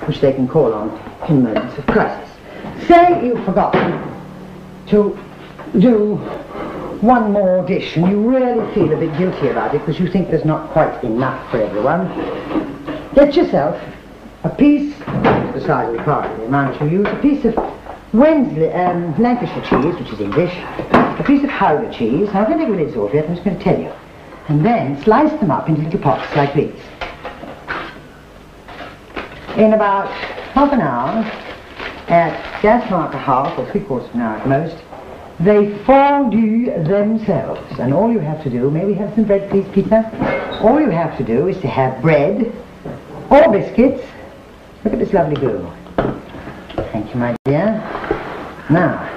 which they can call on in moments of crisis. Say you've forgotten to do one more dish and you really feel a bit guilty about it because you think there's not quite enough for everyone. Get yourself a piece, the size of the part, the amount you use, a piece of Lancashire cheese, which is English, a piece of Howder cheese. Now, I'm going to take the lids off yet, I'm just going to tell you. And then slice them up into little pots like these. In about half an hour, at gas marker half, or 3/4 of an hour at most, they fondue themselves. And all you have to do, may we have some bread please, Peter? All you have to do is to have bread or biscuits. Look at this lovely glue. Thank you, my dear. Now,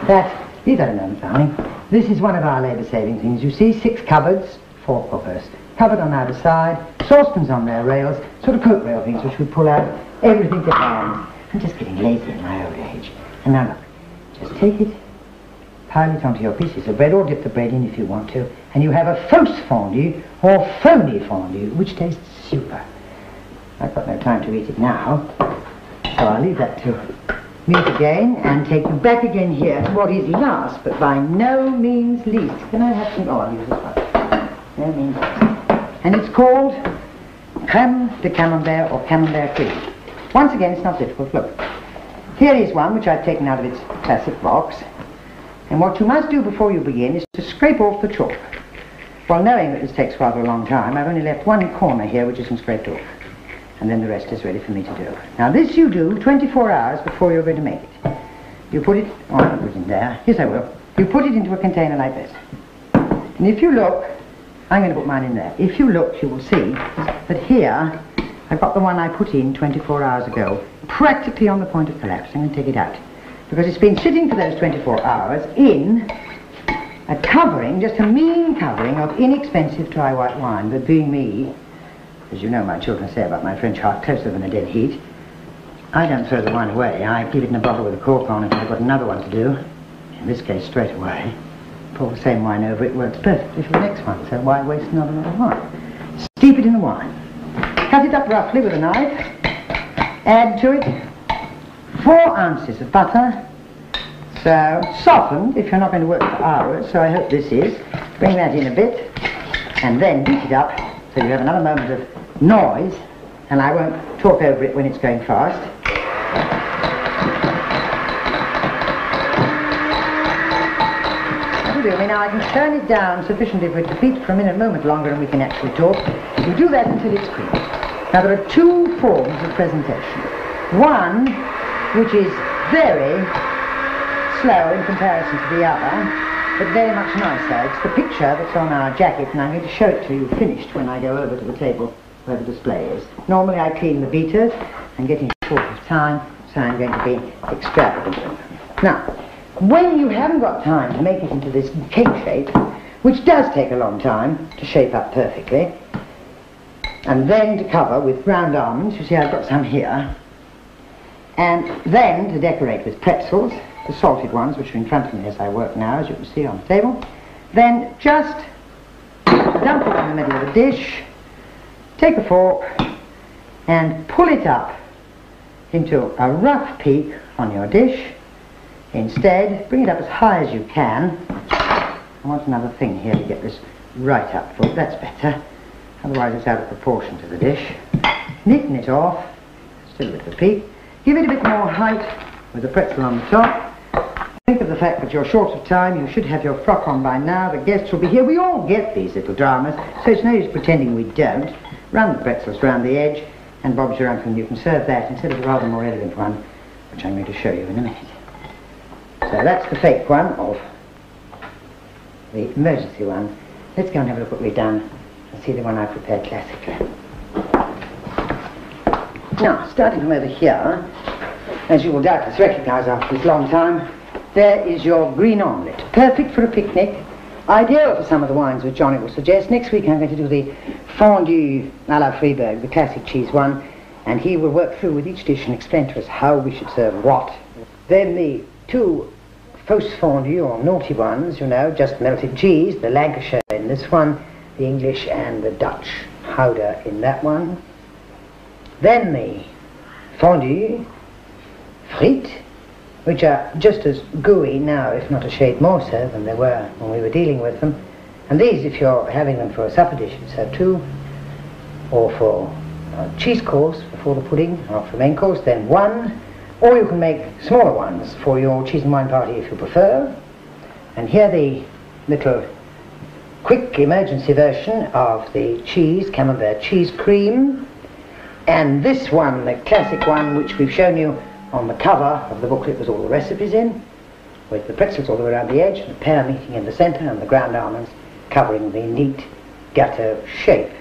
these are moments, darling. This is one of our labour-saving things. You see, 6 cupboards, 4 cookers. Cupboard on either side, saucepans on their rails, sort of coat rail things which we pull out, everything to hand. I'm just getting lazy in my old age. And now look, just take it, pile it onto your pieces of bread, or dip the bread in if you want to, and you have a fausse fondue or phony fondue, which tastes super. I've got no time to eat it now, so I'll leave that to meet again and take you back again here to what is last, but by no means least. Can I have some? Oh, I'll use this one. No means least. And it's called crème de camembert or camembert cream. Once again, it's not difficult. Look, here is one which I've taken out of its classic box. And what you must do before you begin is to scrape off the chalk. Well, knowing that this takes rather a long time, I've only left one corner here which isn't scraped off. And then the rest is ready for me to do. Now this you do 24 hours before you're going to make it. You put it, oh, I won't put it in there. Yes, I will. You put it into a container like this. And if you look, I'm going to put mine in there. If you look, you will see that here, I've got the one I put in 24 hours ago, practically on the point of collapse. I'm going to take it out. Because it's been sitting for those 24 hours in a covering, just a mean covering of inexpensive dry white wine. But being me, as you know my children say about my French heart, closer than a dead heat, I don't throw the wine away. I keep it in a bottle with a cork on if I've got another one to do. In this case, straight away. Pour the same wine over, it works perfectly for the next one, so why waste another wine? Steep it in the wine. Cut it up roughly with a knife. Add to it 4 ounces of butter. So, softened, if you're not going to work for hours, so I hope this is. Bring that in a bit, and then beat it up, so you have another moment of noise, and I won't talk over it when it's going fast. That'll do me. Now I can turn it down sufficiently for it to beat for a moment longer and we can actually talk. You do that until it's creamy. Now there are 2 forms of presentation. One, which is very slow in comparison to the other, but very much nicer. It's the picture that's on our jacket, and I'm going to show it to you finished when I go over to the table where the display is. Normally I clean the beaters. I'm getting short of time, so I'm going to be extravagant. Now, when you haven't got time to make it into this cake shape, which does take a long time to shape up perfectly, and then to cover with ground almonds, you see I've got some here, and then to decorate with pretzels, the salted ones, which are in front of me as I work now, as you can see on the table. Then just dump it in the middle of the dish, take a fork, and pull it up into a rough peak on your dish. Instead, bring it up as high as you can. I want another thing here to get this right up for it. That's better. Otherwise it's out of proportion to the dish. Neaten it off, still a bit of a peak. Give it a bit more height with the pretzel on the top. Think of the fact that you're short of time. You should have your frock on by now. The guests will be here. We all get these little dramas, so it's no use pretending we don't. Run the pretzels round the edge, and Bob's your uncle, and you can serve that instead of a rather more elegant one, which I'm going to show you in a minute. So that's the fake one of the emergency one. Let's go and have a look what we've done and see the one I prepared classically. Now, starting from over here, as you will doubtless recognise after this long time, there is your green omelette. Perfect for a picnic. Ideal for some of the wines which Johnny will suggest. Next week I'm going to do the fondue à la Fribourg, the classic cheese one, and he will work through with each dish and explain to us how we should serve what. Then the 2 fausse fondue, or naughty ones, you know, just melted cheese, the Lancashire in this one, the English and the Dutch Howder in that one. Then the fondue, frites, which are just as gooey now, if not a shade more so than they were when we were dealing with them. And these, if you're having them for a supper dish, you'd serve two, or for a cheese course before the pudding, or for the main course, then one, or you can make smaller ones for your cheese and wine party if you prefer. And here the little quick emergency version of the cheese, camembert cheese cream, and this one, the classic one, which we've shown you on the cover of the booklet with all the recipes in, with the pretzels all the way around the edge, and the pear meeting in the centre, and the ground almonds covering the neat gâteau shape.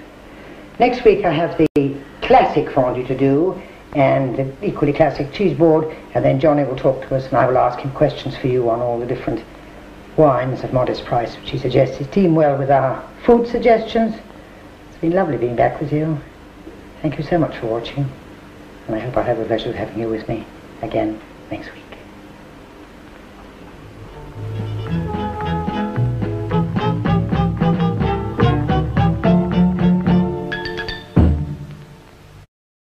Next week I have the classic fondue to do, and the equally classic cheese board, and then Johnny will talk to us, and I will ask him questions for you on all the different wines of modest price which he suggests his team well with our food suggestions. It's been lovely being back with you. Thank you so much for watching, and I hope I have the pleasure of having you with me again next week.